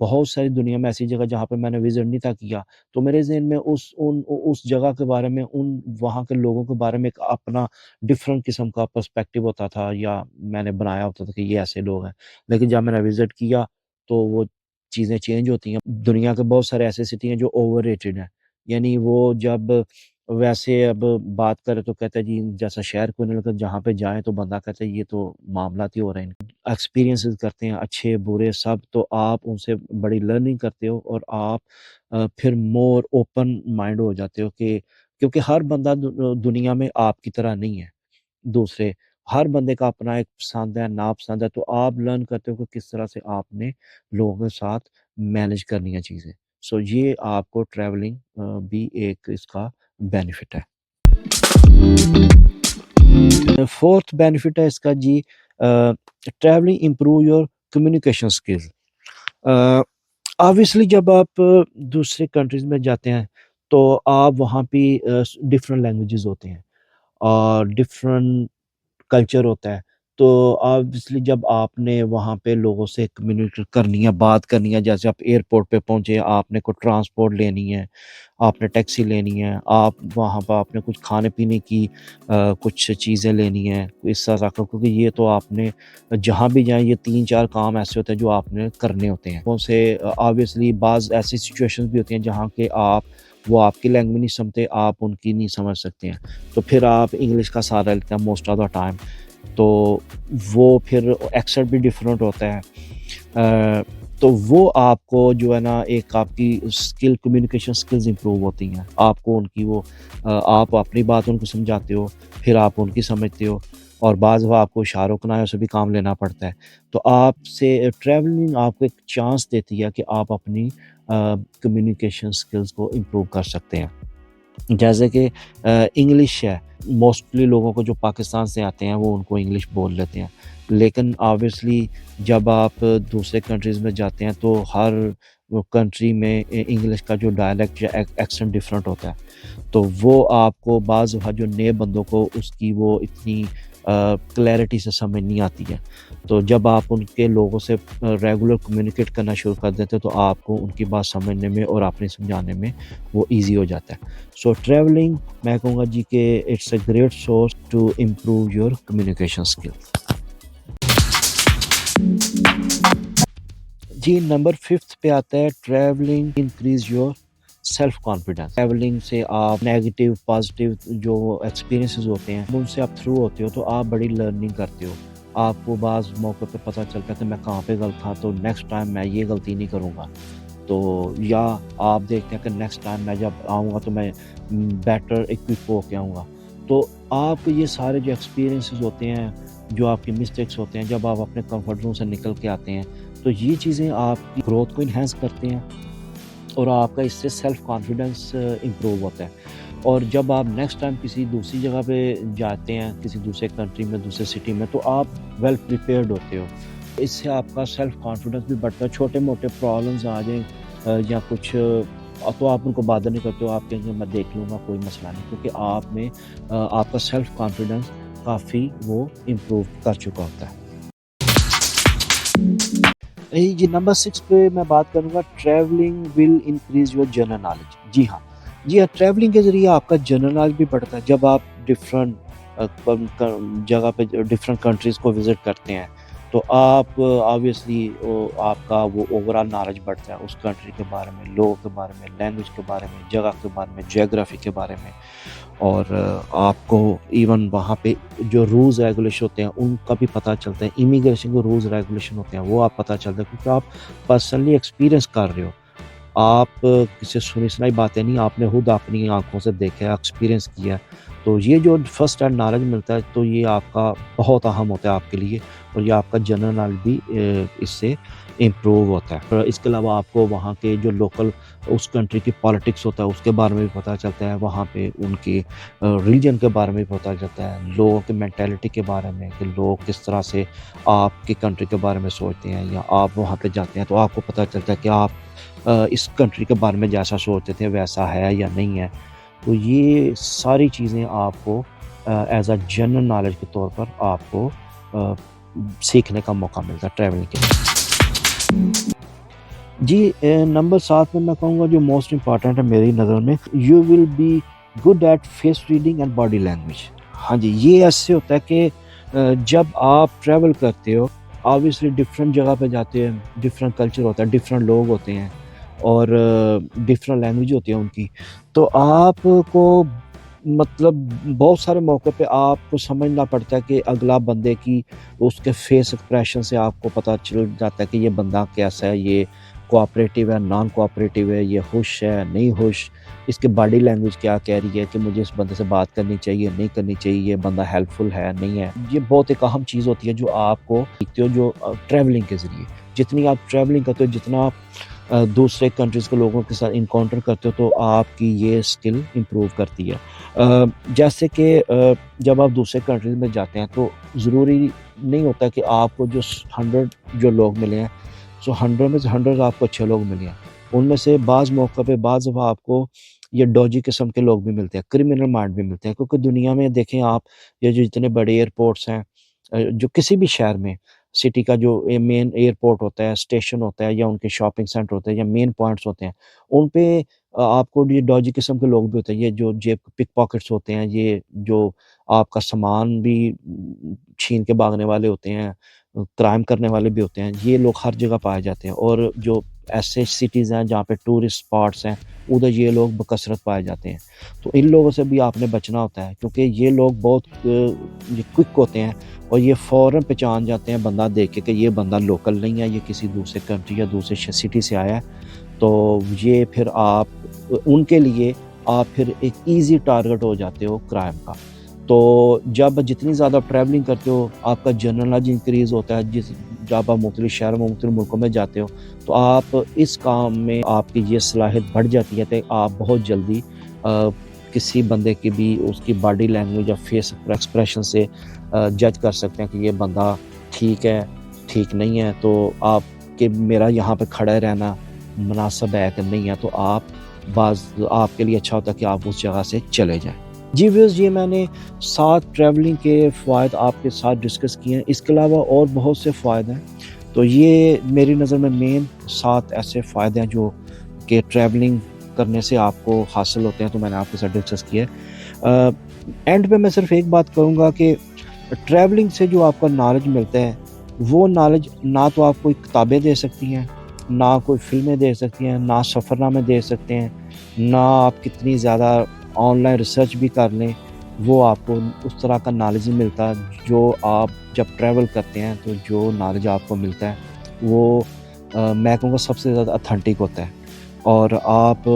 بہت ساری دنیا میں ایسی جگہ جہاں پہ میں نے وزٹ نہیں تھا کیا، تو میرے ذہن میں اس جگہ کے بارے میں، وہاں کے لوگوں کے بارے میں ایک اپنا ڈفرنٹ قسم کا پرسپیکٹیو ہوتا تھا، یا میں نے بنایا ہوتا تھا کہ یہ ایسے لوگ ہیں. لیکن جب میں نے وزٹ کیا تو وہ چیزیں چینج ہوتی ہیں. دنیا کے بہت سارے ایسے سٹی ہیں جو اوور ریٹڈ ہیں، یعنی وہ جب ویسے اب بات کرے تو کہتے ہیں جی جیسا شہر کو نہیں لگتا، جہاں پہ جائیں تو بندہ کہتا ہے یہ تو معاملات ہی ہو رہے ہیں. ایکسپیرینسز کرتے ہیں اچھے برے سب، تو آپ ان سے بڑی لرننگ کرتے ہو، اور آپ پھر مور اوپن مائنڈ ہو جاتے ہو کہ کیونکہ ہر بندہ دنیا میں آپ کی طرح نہیں ہے. دوسرے ہر بندے کا اپنا ایک پسند ہے ناپسند ہے، تو آپ لرن کرتے ہو کہ کس طرح سے آپ نے لوگوں کے ساتھ مینج کرنی ہے چیزیں. سو یہ آپ کو ٹریولنگ بھی ایک اس کا بینیفٹ ہے. فورتھ بینیفٹ ہے اس کا جی، travelling improve your communication skills. Obviously جب آپ دوسرے کنٹریز میں جاتے ہیں تو آپ وہاں پہ ڈفرینٹ لینگویجز ہوتے ہیں اور ڈفرینٹ کلچر ہوتا ہے. تو آبویسلی جب آپ نے وہاں پہ لوگوں سے کمیونیکیٹ کرنی ہے، بات کرنی ہے، جیسے آپ ایئرپورٹ پہ پہنچے، آپ نے کوئی ٹرانسپورٹ لینی ہے، آپ نے ٹیکسی لینی ہے، آپ وہاں پہ آپ نے کچھ کھانے پینے کی کچھ چیزیں لینی ہیں اس طرح کا، کیونکہ یہ تو آپ نے جہاں بھی جائیں یہ 3-4 کام ایسے ہوتے ہیں جو آپ نے کرنے ہوتے ہیں. ان سے آبویسلی بعض ایسی سچویشنز بھی ہوتی ہیں جہاں کہ وہ آپ کی لینگویج نہیں سمجھتے، آپ ان کی نہیں سمجھ سکتے ہیں، تو پھر آپ انگلش کا سہارا لیتے ہیں موسٹ آف دا ٹائم. تو وہ پھر ایکسنٹ بھی ڈفرینٹ ہوتا ہے، تو وہ آپ کو جو ہے نا ایک آپ کی اسکل کمیونیکیشن اسکلز امپروو ہوتی ہیں. آپ کو ان کی آپ اپنی بات ان کو سمجھاتے ہو، پھر آپ ان کی سمجھتے ہو، اور بعض وہ آپ کو اشاروں کنایوں سے بھی کام لینا پڑتا ہے. تو آپ سے ٹریولنگ آپ کو ایک چانس دیتی ہے کہ آپ اپنی کمیونیکیشن اسکلز کو امپروو کر سکتے ہیں. جیسے کہ انگلش ہے، موسٹلی لوگوں کو جو پاکستان سے آتے ہیں وہ ان کو انگلش بول لیتے ہیں، لیکن آبویسلی جب آپ دوسرے کنٹریز میں جاتے ہیں تو ہر کنٹری میں انگلش کا جو ڈائلیکٹ یا ایکسنٹ ڈفرینٹ ہوتا ہے. تو وہ آپ کو بعض جو نئے بندوں کو اس کی وہ اتنی کلیئرٹی سے سمجھ نہیں آتی ہے. تو جب آپ ان کے لوگوں سے ریگولر کمیونیکیٹ کرنا شروع کر دیتے تو آپ کو ان کی بات سمجھنے میں اور اپنے سمجھانے میں وہ ایزی ہو جاتا ہے. سو ٹریولنگ میں کہوں گا جی کہ it's a great source to improve your communication skill. جی نمبر 5 پہ آتا ہے travelling increase your self confidence. Travelling سے آپ نیگیٹیو پازیٹیو جو ایکسپیرینسز ہوتے ہیں ان سے آپ تھرو ہوتے ہو تو آپ بڑی لرننگ کرتے ہو. آپ کو بعض موقع پہ پتہ چلتا ہے کہ میں کہاں پہ غلط تھا، تو نیکسٹ ٹائم میں یہ غلطی نہیں کروں گا. تو یا آپ دیکھتے ہیں کہ نیکسٹ ٹائم میں جب آؤں گا تو میں بیٹر اکوپ ہو کے آؤں گا. تو آپ یہ سارے جو ایکسپیرینسز ہوتے ہیں، جو آپ کے مسٹیکس ہوتے ہیں، جب آپ اپنے کمفرٹ زون سے نکل کے آتے ہیں تو یہ چیزیں آپ کی گروتھ کو انہینس کرتے ہیں اور آپ کا اس سے سیلف کانفیڈنس امپروو ہوتا ہے. اور جب آپ نیکسٹ ٹائم کسی دوسری جگہ پہ جاتے ہیں، کسی دوسرے کنٹری میں، دوسرے سٹی میں، تو آپ ویل پریپیئرڈ ہوتے ہو. اس سے آپ کا سیلف کانفیڈنس بھی بڑھتا ہے. چھوٹے موٹے پرابلمز آ جائیں یا کچھ، تو آپ ان کو بادر نہیں کرتے ہو، آپ کہیں گے میں دیکھ لوں گا، کوئی مسئلہ نہیں، کیونکہ آپ میں آپ کا سیلف کانفیڈنس کافی وہ امپروو کر چکا ہوتا ہے. جی نمبر 6 پہ میں بات کروں گا travelling will increase your general knowledge. جی ہاں ٹریولنگ کے ذریعے آپ کا جنرل نالج بھی بڑھتا ہے. جب آپ ڈفرینٹ جگہ پہ ڈفرینٹ کنٹریز کو وزٹ کرتے ہیں تو آپ آبویسلی آپ کا وہ اوور آل نالج بڑھتا ہے اس کنٹری کے بارے میں، لوگوں کے بارے میں، لینگویج کے بارے میں، جگہ کے بارے میں، جیوگرافی کے بارے میں. اور آپ کو ایون وہاں پہ جو رولز ریگولیشن ہوتے ہیں ان کا بھی پتہ چلتا ہے. امیگریشن کے رولز ریگولیشن ہوتے ہیں وہ آپ پتہ چلتا ہے، کیونکہ آپ پرسنلی ایکسپیرینس کر رہے ہو. آپ کسی سنی سنائی باتیں نہیں، آپ نے خود اپنی آنکھوں سے دیکھا ہے، ایکسپیرینس کیا. تو یہ جو فرسٹ ہینڈ نالج ملتا ہے تو یہ آپ کا بہت اہم ہوتا ہے آپ کے لیے، اور یہ آپ کا جنرل نالج بھی اس سے امپروو ہوتا ہے. اور اس کے علاوہ آپ کو وہاں کے جو لوکل اس کنٹری کی پالیٹکس ہوتا ہے اس کے بارے میں بھی پتہ چلتا ہے، وہاں پہ ان کی ریلیجن کے بارے میں بھی پتہ چلتا ہے، لوگوں کی مینٹیلٹی کے بارے میں کہ لوگ کس طرح سے آپ کی کنٹری کے بارے میں سوچتے ہیں، یا آپ وہاں پہ جاتے ہیں تو آپ کو پتہ چلتا ہے کہ آپ اس کنٹری کے بارے میں جیسا سوچتے تھے ویسا ہے یا نہیں ہے. تو یہ ساری چیزیں آپ کو ایز اے جنرل نالج کے طور پر آپ کو سیکھنے کا موقع ملتا ہے ٹریولنگ کے. جی نمبر 7 میں کہوں گا جو موسٹ امپارٹنٹ ہے میری نظر میں، you will be good at face reading and body language. ہاں جی، یہ ایسے ہوتا ہے کہ جب آپ ٹریول کرتے ہو، آبویسلی ڈفرینٹ جگہ پہ جاتے ہیں، ڈفرینٹ کلچر ہوتا ہے، ڈفرینٹ لوگ ہوتے ہیں اور ڈفرینٹ لینگویج ہوتی ہے ان کی، تو آپ کو مطلب بہت سارے موقع پہ آپ کو سمجھنا پڑتا ہے کہ اگلا بندے کی اس کے فیس ایکسپریشن سے آپ کو پتہ چل جاتا ہے کہ یہ بندہ کیسا ہے، یہ کوآپریٹیو ہے، نان کوآپریٹیو ہے، یہ خوش ہے، نہیں خوش، اس کے باڈی لینگویج کیا کہہ رہی ہے کہ مجھے اس بندے سے بات کرنی چاہیے نہیں کرنی چاہیے، یہ بندہ ہیلپ فل ہے نہیں ہے۔ یہ بہت ایک اہم چیز ہوتی ہے جو آپ کو سیکھتے ہو جو ٹریولنگ کے ذریعے، جتنی آپ ٹریولنگ کرتے ہو، جتنا آپ دوسرے کنٹریز کے لوگوں کے ساتھ انکاؤنٹر کرتے ہو، تو آپ کی یہ اسکل امپروو کرتی ہے۔ جیسے کہ جب آپ دوسرے کنٹریز میں جاتے ہیں تو ضروری نہیں ہوتا کہ آپ کو جو 100 جو لوگ ملے ہیں، 100 میں سے 100 آپ کو اچھے لوگ ملے ہیں، ان میں سے بعض موقع پہ بعض دفعہ آپ کو یہ ڈوجی قسم کے لوگ بھی ملتے ہیں، کرمنل مائنڈ بھی ملتے ہیں، کیونکہ دنیا میں دیکھیں آپ، یہ جو جتنے بڑے ایئرپورٹس ہیں، جو کسی بھی شہر میں سٹی کا جو مین ایئرپورٹ ہوتا ہے، اسٹیشن ہوتا ہے، یا ان کے شاپنگ سینٹر ہوتے ہیں یا مین پوائنٹس ہوتے ہیں، ان پہ آپ کو یہ ڈوجی قسم کے لوگ بھی ہوتے ہیں، یہ جو جیب پک پاکٹس ہوتے ہیں، یہ جو آپ کا سامان بھی چھین کے بھاگنے والے ہوتے ہیں، کرائم کرنے والے بھی ہوتے ہیں، یہ لوگ ہر جگہ پائے جاتے ہیں۔ اور جو ایسے سٹیز ہیں جہاں پہ ٹورسٹ اسپاٹس ہیں، ادھر یہ لوگ بکثرت پائے جاتے ہیں، تو ان لوگوں سے بھی آپ نے بچنا ہوتا ہے، کیونکہ یہ لوگ بہت یہ کوئک ہوتے ہیں اور یہ فوراً پہچان جاتے ہیں بندہ دیکھ کے کہ یہ بندہ لوکل نہیں ہے، یہ کسی دوسرے کنٹری یا دوسرے سٹی سے آیا ہے، تو یہ پھر آپ ان کے لیے آپ پھر ایک ایزی ٹارگٹ ہو جاتے ہو کرائم کا۔ تو جب جتنی زیادہ ٹریولنگ کرتے ہو، آپ کا جنرل نالج انکریز ہوتا ہے، جب آپ مختلف شہروں میں مختلف ملکوں میں جاتے ہو، تو آپ اس کام میں آپ کی یہ صلاحیت بڑھ جاتی ہے کہ آپ بہت جلدی کسی بندے کی بھی اس کی باڈی لینگویج یا فیس ایکسپریشن سے جج کر سکتے ہیں کہ یہ بندہ ٹھیک ہے، ٹھیک نہیں ہے، تو آپ کہ میرا یہاں پہ کھڑا رہنا مناسب ہے کہ نہیں ہے، تو آپ کے لیے اچھا ہوتا ہے کہ آپ اس جگہ سے چلے جائیں۔ جی ویوز، یہ میں نے 7 ٹریولنگ کے فوائد آپ کے ساتھ ڈسکس کیے ہیں، اس کے علاوہ اور بہت سے فوائد ہیں، تو یہ میری نظر میں مین 7 ایسے فائدے ہیں جو کہ ٹریولنگ کرنے سے آپ کو حاصل ہوتے ہیں، تو میں نے آپ کے ساتھ ڈسکس کیا ہے۔ اینڈ پہ میں صرف ایک بات کہوں گا کہ ٹریولنگ سے جو آپ کا نالج ملتا ہے، وہ نالج نہ تو آپ کوئی کتابیں دے سکتی ہیں، نہ کوئی فلمیں دے سکتی ہیں، نہ سفر نامے دے سکتے ہیں، نہ آپ کتنی زیادہ آن لائن ریسرچ بھی کر لیں، وہ آپ کو اس طرح کا نالج نہیں ملتا جو آپ جب ٹریول کرتے ہیں، تو جو نالج آپ کو ملتا ہے وہ میں کہوں گا سب سے زیادہ اتھینٹک ہوتا ہے، اور آپ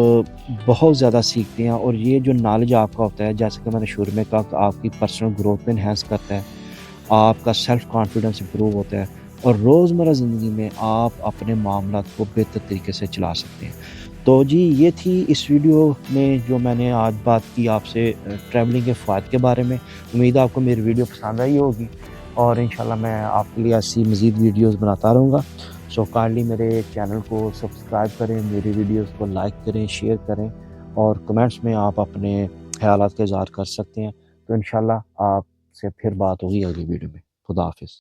بہت زیادہ سیکھتے ہیں، اور یہ جو نالج آپ کا ہوتا ہے، جیسے کہ میں نے شروع میں کہا کہ آپ کی پرسنل گروتھ میں انہینس کرتا ہے، آپ کا سیلف کانفیڈنس امپروو ہوتا ہے، اور روزمرہ زندگی میں آپ اپنے معاملات کو بہتر طریقے سے چلا سکتے ہیں۔ تو جی یہ تھی اس ویڈیو میں جو میں نے آج بات کی آپ سے ٹریولنگ کے فوائد کے بارے میں۔ امید ہے آپ کو میری ویڈیو پسند آئی ہوگی، اور انشاءاللہ میں آپ کے لیے ایسی مزید ویڈیوز بناتا رہوں گا۔ سو کائنڈلی میرے چینل کو سبسکرائب کریں، میری ویڈیوز کو لائک کریں، شیئر کریں، اور کمنٹس میں آپ اپنے خیالات کا اظہار کر سکتے ہیں۔ تو انشاءاللہ آپ سے پھر بات ہوگی اگلی ویڈیو میں۔ خدا حافظ۔